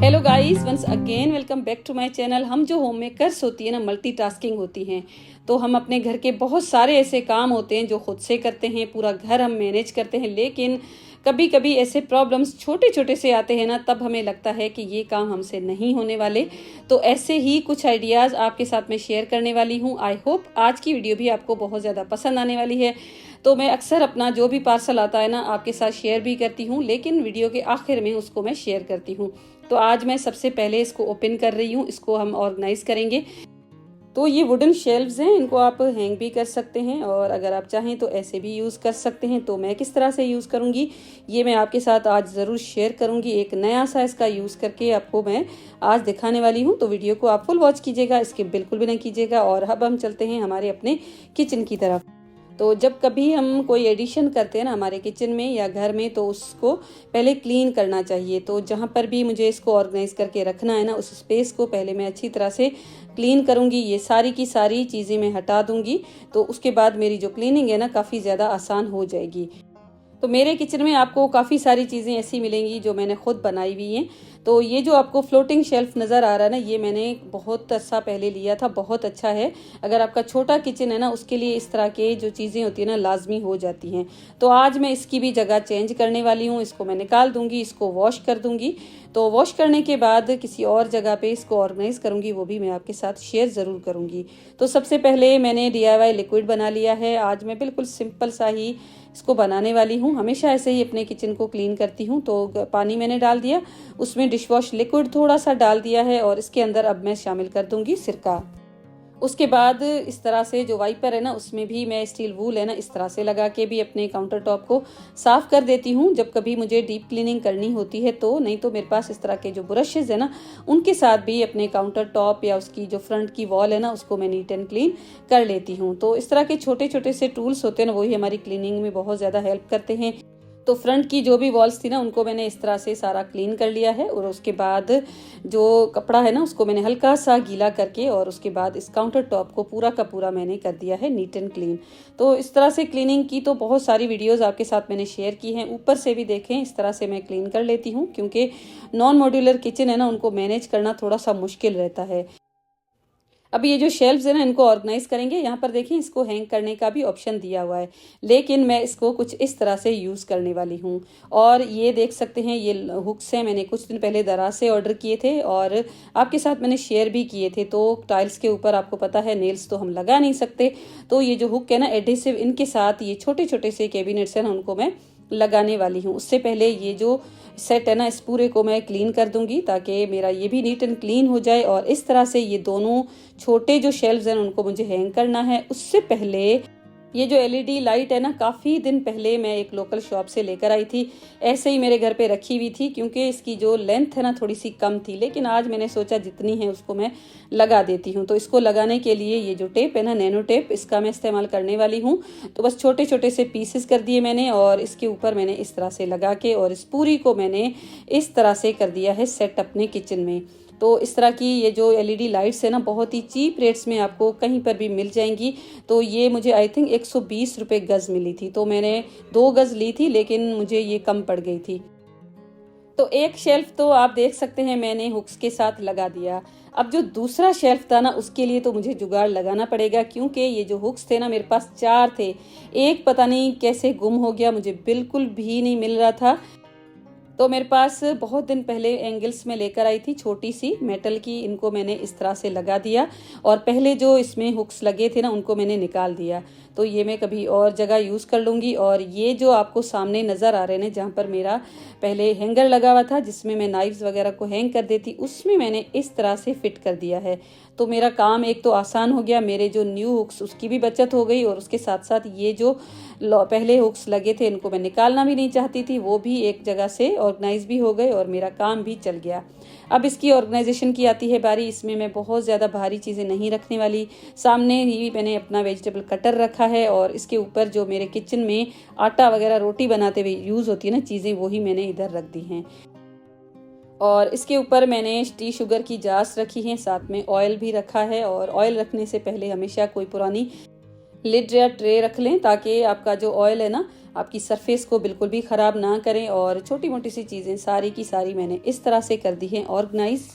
Hello guys, once again welcome back to my channel. हम जो home makers होती है ना, मल्टीटास्किंग होती हैं। तो हम अपने घर के बहुत सारे ऐसे काम होते हैं जो खुद से करते हैं, पूरा घर हम मैनेज करते हैं। लेकिन कभी कभी ऐसे प्रॉब्लम्स छोटे छोटे से आते हैं ना, तब हमें लगता है कि ये काम हमसे नहीं होने वाले। तो ऐसे ही कुछ आइडियाज़ आपके साथ में शेयर करने वाली हूँ। आई होप आज की वीडियो भी आपको बहुत ज़्यादा पसंद आने वाली है। तो मैं अक्सर अपना जो भी पार्सल आता है ना, आपके साथ शेयर भी करती हूँ, लेकिन वीडियो के आखिर में उसको मैं शेयर करती हूँ। तो आज मैं सबसे पहले इसको ओपन कर रही हूँ, इसको हम ऑर्गेनाइज करेंगे। तो ये वुडन शेल्व्स हैं, इनको आप हैंग भी कर सकते हैं और अगर आप चाहें तो ऐसे भी यूज़ कर सकते हैं। तो मैं किस तरह से यूज़ करूँगी ये मैं आपके साथ आज ज़रूर शेयर करूँगी। एक नया सा इसका यूज़ करके आपको मैं आज दिखाने वाली हूँ। तो वीडियो को आप फुल वॉच कीजिएगा, इसके बिल्कुल भी ना कीजिएगा। और अब हम चलते हैं हमारे अपने किचन की तरफ। तो जब कभी हम कोई एडिशन करते हैं ना हमारे किचन में या घर में, तो उसको पहले क्लीन करना चाहिए। तो जहाँ पर भी मुझे इसको ऑर्गेनाइज करके रखना है ना, उस स्पेस को पहले मैं अच्छी तरह से क्लीन करूँगी। ये सारी की सारी चीज़ें मैं हटा दूँगी। तो उसके बाद मेरी जो क्लीनिंग है ना, काफ़ी ज़्यादा आसान हो जाएगी। तो मेरे किचन में आपको काफ़ी सारी चीज़ें ऐसी मिलेंगी जो मैंने खुद बनाई हुई हैं। तो ये जो आपको फ्लोटिंग शेल्फ नज़र आ रहा है ना, ये मैंने बहुत अर्सा पहले लिया था, बहुत अच्छा है। अगर आपका छोटा किचन है ना, उसके लिए इस तरह के जो चीज़ें होती है ना, लाजमी हो जाती हैं। तो आज मैं इसकी भी जगह चेंज करने वाली हूँ। इसको मैं निकाल दूंगी, इसको वॉश कर दूंगी। तो वॉश करने के बाद किसी और जगह पे इसको ऑर्गेनाइज करूंगी, वो भी मैं आपके साथ शेयर ज़रूर करूंगी। तो सबसे पहले मैंने DIY लिक्विड बना लिया है। आज मैं बिल्कुल सिंपल सा ही इसको बनाने वाली हूँ। हमेशा ऐसे ही अपने किचन को क्लीन करती हूँ। तो पानी मैंने डाल दिया, उसमें डिश वॉश लिक्विड थोड़ा सा डाल दिया है और इसके अंदर अब मैं शामिल कर दूंगी सिरका। उसके बाद इस तरह से जो वाइपर है ना, उसमें भी मैं स्टील वूल है ना, इस तरह से लगा के भी अपने काउंटर टॉप को साफ कर देती हूँ जब कभी मुझे डीप क्लीनिंग करनी होती है। तो नहीं तो मेरे पास इस तरह के जो ब्रशेज है ना, उनके साथ भी अपने काउंटर टॉप या उसकी जो फ्रंट की वॉल है ना, उसको मैं नीट एंड क्लीन कर लेती हूँ। तो इस तरह के छोटे छोटे से टूल्स होते हैं ना, वही हमारी क्लीनिंग में बहुत ज़्यादा हेल्प करते हैं। तो फ्रंट की जो भी वॉल्स थी ना, उनको मैंने इस तरह से सारा क्लीन कर लिया है। और उसके बाद जो कपड़ा है ना, उसको मैंने हल्का सा गीला करके और उसके बाद इस काउंटर टॉप को पूरा का पूरा मैंने कर दिया है नीट एंड क्लीन। तो इस तरह से क्लीनिंग की तो बहुत सारी वीडियोस आपके साथ मैंने शेयर की हैं, ऊपर से भी देखें। इस तरह से मैं क्लीन कर लेती हूँ, क्योंकि नॉन मॉड्यूलर किचन है ना, उनको मैनेज करना थोड़ा सा मुश्किल रहता है। अब ये जो शेल्फ्स है ना, इनको ऑर्गेनाइज करेंगे। यहाँ पर देखिए, इसको हैंग करने का भी ऑप्शन दिया हुआ है, लेकिन मैं इसको कुछ इस तरह से यूज़ करने वाली हूँ। और ये देख सकते हैं, ये हुक्स हैं, मैंने कुछ दिन पहले दराज से ऑर्डर किए थे और आपके साथ मैंने शेयर भी किए थे। तो टाइल्स के ऊपर आपको पता है नेल्स तो हम लगा नहीं सकते, तो ये जो हुक है ना, एडहेसिव, इनके साथ ये छोटे छोटे से कैबिनेट्स हैं ना, उनको मैं लगाने वाली हूँ। उससे पहले ये जो सेट है ना, इस पूरे को मैं क्लीन कर दूंगी ताकि मेरा ये भी नीट एंड क्लीन हो जाए। और इस तरह से ये दोनों छोटे जो शेल्व्स हैं, उनको मुझे हैंग करना है। उससे पहले ये जो LED लाइट है ना, काफ़ी दिन पहले मैं एक लोकल शॉप से लेकर आई थी। ऐसे ही मेरे घर पे रखी हुई थी, क्योंकि इसकी जो लेंथ है ना, थोड़ी सी कम थी। लेकिन आज मैंने सोचा जितनी है उसको मैं लगा देती हूँ। तो इसको लगाने के लिए ये जो टेप है ना, नैनो टेप, इसका मैं इस्तेमाल करने वाली हूँ। तो बस छोटे छोटे से पीसेस कर दिए मैंने और इसके ऊपर मैंने इस तरह से लगा के और इस पूरी को मैंने इस तरह से कर दिया है सेट अपने किचन में। तो इस तरह की ये जो LED लाइट्स है ना, बहुत ही चीप रेट्स में आपको कहीं पर भी मिल जाएंगी। तो ये मुझे आई थिंक 120 रुपये गज़ मिली थी। तो मैंने 2 गज़ ली थी, लेकिन मुझे ये कम पड़ गई थी। तो एक शेल्फ तो आप देख सकते हैं मैंने हुक्स के साथ लगा दिया। अब जो दूसरा शेल्फ था ना, उसके लिए तो मुझे जुगाड़ लगाना पड़ेगा, क्योंकि ये जो हुक्स थे ना, मेरे पास 4 थे। एक पता नहीं कैसे गुम हो गया, मुझे बिल्कुल भी नहीं मिल रहा था। तो मेरे पास बहुत दिन पहले एंगल्स में लेकर आई थी, छोटी सी मेटल की। इनको मैंने इस तरह से लगा दिया और पहले जो इसमें हुक्स लगे थे ना, उनको मैंने निकाल दिया। तो ये मैं कभी और जगह यूज़ कर लूँगी। और ये जो आपको सामने नज़र आ रहे हैं, जहाँ पर मेरा पहले हैंगर लगा हुआ था जिसमें मैं नाइफ्स वगैरह को हैंग कर देती, उसमें मैंने इस तरह से फिट कर दिया है। तो मेरा काम एक तो आसान हो गया, मेरे जो न्यू हुक्स उसकी भी बचत हो गई, और उसके साथ साथ ये जो पहले हुक्स लगे थे, इनको मैं निकालना भी नहीं चाहती थी, वो भी एक जगह से ऑर्गेनाइज भी हो गए और मेरा काम भी चल गया। अब इसकी ऑर्गेनाइजेशन की आती है बारी। इसमें मैं बहुत ज़्यादा भारी चीज़ें नहीं रखने वाली। सामने ही मैंने अपना वेजिटेबल कटर रखा है और इसके ऊपर जो मेरे किचन में आटा वगैरह रोटी बनाते हुए यूज़ होती है ना चीज़ें, वही मैंने इधर रख दी हैं। और इसके ऊपर मैंने टी शुगर की जार्स रखी हैं, साथ में ऑयल भी रखा है। और ऑयल रखने से पहले हमेशा कोई पुरानी लिड या ट्रे रख लें ताकि आपका जो ऑयल है ना आपकी सरफेस को बिल्कुल भी ख़राब ना करें। और छोटी मोटी सी चीज़ें सारी की सारी मैंने इस तरह से कर दी हैं ऑर्गेनाइज।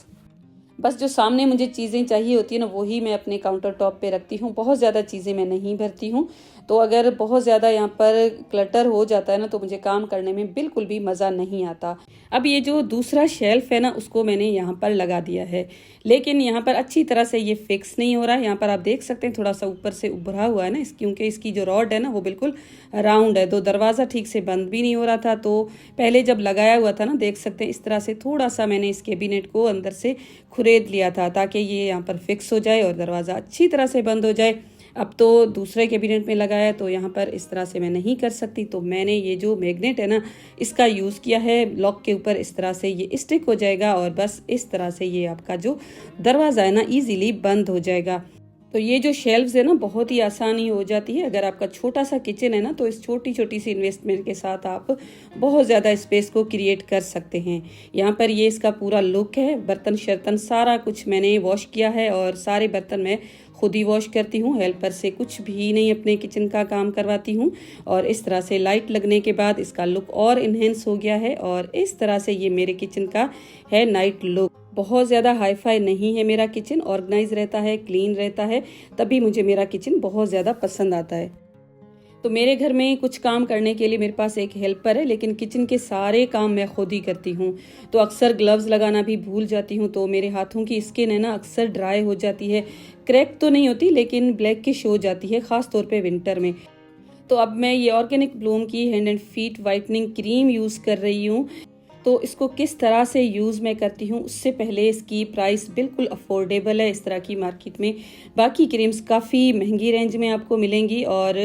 बस जो सामने मुझे चीज़ें चाहिए होती है ना वही मैं अपने काउंटर टॉप पे रखती हूँ। बहुत ज़्यादा चीज़ें मैं नहीं भरती हूँ। तो अगर बहुत ज़्यादा यहाँ पर क्लटर हो जाता है ना तो मुझे काम करने में बिल्कुल भी मज़ा नहीं आता। अब ये जो दूसरा शेल्फ है ना उसको मैंने यहाँ पर लगा दिया है, लेकिन यहाँ पर अच्छी तरह से ये फिक्स नहीं हो रहा है। यहाँ पर आप देख सकते हैं थोड़ा सा ऊपर से उभरा हुआ है ना, क्योंकि इसकी जो रॉड है ना वो बिल्कुल राउंड है। तो दरवाज़ा ठीक से बंद भी नहीं हो रहा था। तो पहले जब लगाया हुआ था ना देख सकते हैं इस तरह से थोड़ा सा मैंने इस कैबिनेट को अंदर से खुरेद लिया था ताकि ये यहाँ पर फिक्स हो जाए और दरवाज़ा अच्छी तरह से बंद हो जाए। अब तो दूसरे कैबिनेट में लगाया तो यहाँ पर इस तरह से मैं नहीं कर सकती। तो मैंने ये जो मैग्नेट है ना इसका यूज़ किया है। लॉक के ऊपर इस तरह से ये स्टिक हो जाएगा और बस इस तरह से ये आपका जो दरवाज़ा है ना ईजीली बंद हो जाएगा। तो ये जो शेल्व्स है ना बहुत ही आसानी हो जाती है। अगर आपका छोटा सा किचन है ना तो इस छोटी छोटी सी इन्वेस्टमेंट के साथ आप बहुत ज़्यादा स्पेस को क्रिएट कर सकते हैं। यहाँ पर ये इसका पूरा लुक है। बर्तन शर्तन सारा कुछ मैंने वॉश किया है और सारे बर्तन मैं खुद ही वॉश करती हूँ। हेल्पर से कुछ भी नहीं अपने किचन का काम करवाती हूँ। और इस तरह से लाइट लगने के बाद इसका लुक और इन्हेंस हो गया है। और इस तरह से ये मेरे किचन का है नाइट लुक। बहुत ज़्यादा हाई फाई नहीं है मेरा किचन, ऑर्गेनाइज रहता है, क्लीन रहता है, तभी मुझे मेरा किचन बहुत ज़्यादा पसंद आता है। तो मेरे घर में कुछ काम करने के लिए मेरे पास एक हेल्पर है, लेकिन किचन के सारे काम मैं खुद ही करती हूँ। तो अक्सर ग्लव्स लगाना भी भूल जाती हूँ। तो मेरे हाथों की स्किन है ना अक्सर ड्राई हो जाती है। क्रैक तो नहीं होती लेकिन ब्लैकिश हो जाती है, ख़ास तौर पे विंटर में। तो अब मैं ये ऑर्गेनिक ब्लूम की hand and feet whitening cream use कर रही हूँ। तो इसको किस तरह से यूज़ मैं करती हूँ उससे पहले इसकी प्राइस बिल्कुल अफोर्डेबल है। इस तरह की मार्केट में बाकी क्रीम्स काफ़ी महंगी रेंज में आपको मिलेंगी। और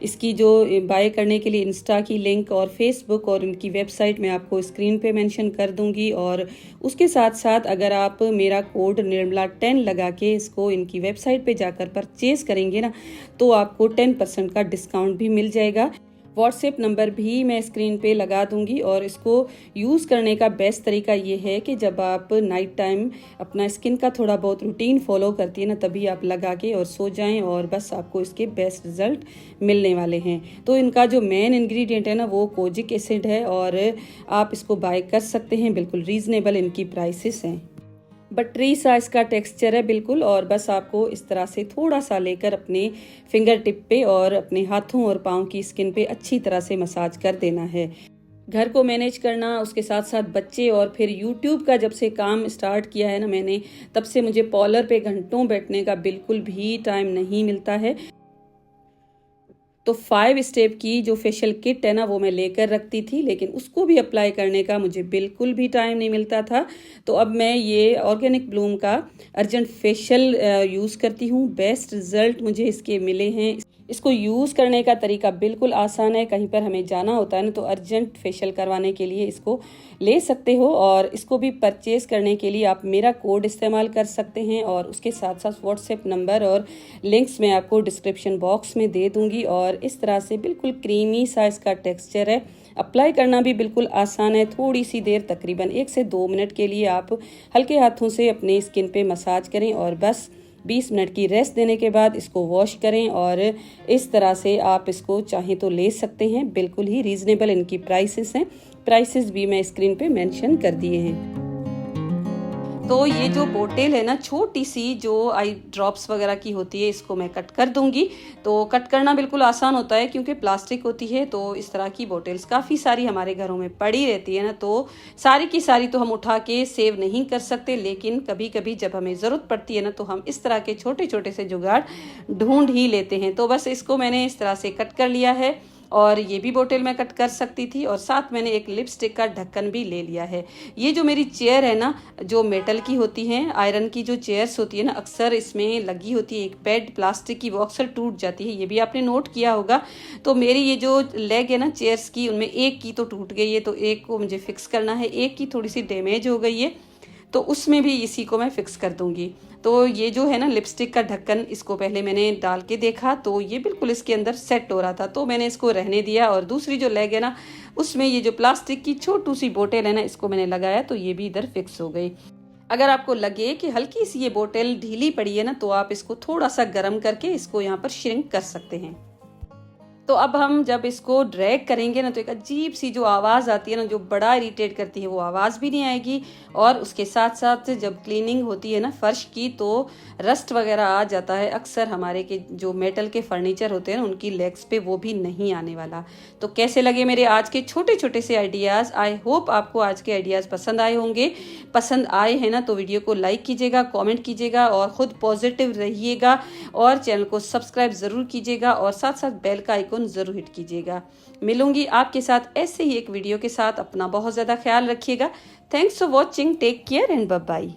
इसकी जो बाय करने के लिए इंस्टा की लिंक और फेसबुक और इनकी वेबसाइट मैं आपको स्क्रीन पे मेंशन कर दूंगी। और उसके साथ साथ अगर आप मेरा कोड निर्मला10 लगा के इसको इनकी वेबसाइट पे जाकर परचेज करेंगे ना तो आपको 10% का डिस्काउंट भी मिल जाएगा। व्हाट्सएप नंबर भी मैं स्क्रीन पे लगा दूंगी। और इसको यूज़ करने का बेस्ट तरीका ये है कि जब आप नाइट टाइम अपना स्किन का थोड़ा बहुत रूटीन फॉलो करती है ना तभी आप लगा के और सो जाएं और बस आपको इसके बेस्ट रिजल्ट मिलने वाले हैं। तो इनका जो मेन इंग्रेडिएंट है ना वो कोजिक एसिड है और आप इसको बाय कर सकते हैं। बिल्कुल रीजनेबल इनकी प्राइसेस हैं। बटरी सा इसका टेक्सचर है बिल्कुल। और बस आपको इस तरह से थोड़ा सा लेकर अपने फिंगर टिप पे और अपने हाथों और पाँव की स्किन पे अच्छी तरह से मसाज कर देना है। घर को मैनेज करना, उसके साथ साथ बच्चे और फिर यूट्यूब का जब से काम स्टार्ट किया है ना मैंने, तब से मुझे पार्लर पे घंटों बैठने का बिल्कुल भी टाइम नहीं मिलता है। तो 5 स्टेप की जो फेशियल किट है ना वो मैं लेकर रखती थी, लेकिन उसको भी अप्लाई करने का मुझे बिल्कुल भी टाइम नहीं मिलता था। तो अब मैं ये ऑर्गेनिक ब्लूम का अर्जेंट फेशियल यूज़ करती हूँ। बेस्ट रिजल्ट मुझे इसके मिले हैं। इसको यूज़ करने का तरीका बिल्कुल आसान है। कहीं पर हमें जाना होता है ना तो अर्जेंट फेशियल करवाने के लिए इसको ले सकते हो। और इसको भी परचेज करने के लिए आप मेरा कोड इस्तेमाल कर सकते हैं। और उसके साथ साथ व्हाट्सएप नंबर और लिंक्स मैं आपको डिस्क्रिप्शन बॉक्स में दे दूंगी। और इस तरह से बिल्कुल क्रीमी सा इसका टेक्सचर है। अप्लाई करना भी बिल्कुल आसान है। थोड़ी सी देर तकरीबन 1 से 2 मिनट के लिए आप हल्के हाथों से अपने स्किन पे मसाज करें और बस 20 मिनट की रेस्ट देने के बाद इसको वॉश करें। और इस तरह से आप इसको चाहें तो ले सकते हैं। बिल्कुल ही रीजनेबल इनकी प्राइसेस हैं। प्राइसेस भी मैं स्क्रीन पे मेंशन कर दिए हैं। तो ये जो बोतल है ना छोटी सी जो आई ड्रॉप्स वगैरह की होती है, इसको मैं कट कर दूंगी। तो कट करना बिल्कुल आसान होता है क्योंकि प्लास्टिक होती है। तो इस तरह की बोतल्स काफ़ी सारी हमारे घरों में पड़ी रहती है ना, तो सारी की सारी तो हम उठा के सेव नहीं कर सकते, लेकिन कभी कभी जब हमें ज़रूरत पड़ती है ना तो हम इस तरह के छोटे छोटे से जुगाड़ ढूंढ ही लेते हैं। तो बस इसको मैंने इस तरह से कट कर लिया है। और ये भी बोतल मैं कट कर सकती थी। और साथ मैंने एक लिपस्टिक का ढक्कन भी ले लिया है। ये जो मेरी चेयर है ना जो मेटल की होती हैं, आयरन की जो चेयर्स होती है ना, अक्सर इसमें लगी होती है एक पैड प्लास्टिक की, वो अक्सर टूट जाती है। ये भी आपने नोट किया होगा। तो मेरी ये जो लेग है ना चेयर्स की, उनमें एक की तो टूट गई है, तो एक को मुझे फिक्स करना है। एक की थोड़ी सी डैमेज हो गई है, तो उसमें भी इसी को मैं फिक्स कर दूंगी। तो ये जो है ना लिपस्टिक का ढक्कन, इसको पहले मैंने डाल के देखा तो ये बिल्कुल इसके अंदर सेट हो रहा था, तो मैंने इसको रहने दिया। और दूसरी जो लेग है ना उसमें ये जो प्लास्टिक की छोटी सी बोतल है ना इसको मैंने लगाया, तो ये भी इधर फिक्स हो गई। अगर आपको लगे कि हल्की सी ये बोतल ढीली पड़ी है ना, तो आप इसको थोड़ा सा गर्म करके इसको यहाँ पर श्रिंक कर सकते हैं। तो अब हम जब इसको ड्रैग करेंगे ना, तो एक अजीब सी जो आवाज़ आती है ना, जो बड़ा इरिटेट करती है, वो आवाज़ भी नहीं आएगी। और उसके साथ साथ जब क्लीनिंग होती है ना फर्श की, तो रस्ट वगैरह आ जाता है अक्सर हमारे के जो मेटल के फर्नीचर होते हैं ना, उनकी लेग्स पे, वो भी नहीं आने वाला। तो कैसे लगे मेरे आज के छोटे छोटे से आइडियाज़? आई होप आपको आज के आइडियाज़ पसंद आए होंगे। पसंद आए हैं ना, तो वीडियो को लाइक कीजिएगा, कॉमेंट कीजिएगा और ख़ुद पॉजिटिव रहिएगा और चैनल को सब्सक्राइब ज़रूर कीजिएगा और साथ साथ बेल का आइकन ज़रूर हिट कीजिएगा। मिलूंगी आपके साथ ऐसे ही एक वीडियो के साथ। अपना बहुत ज़्यादा ख्याल रखिएगा। Thanks for watching, take care and bye bye.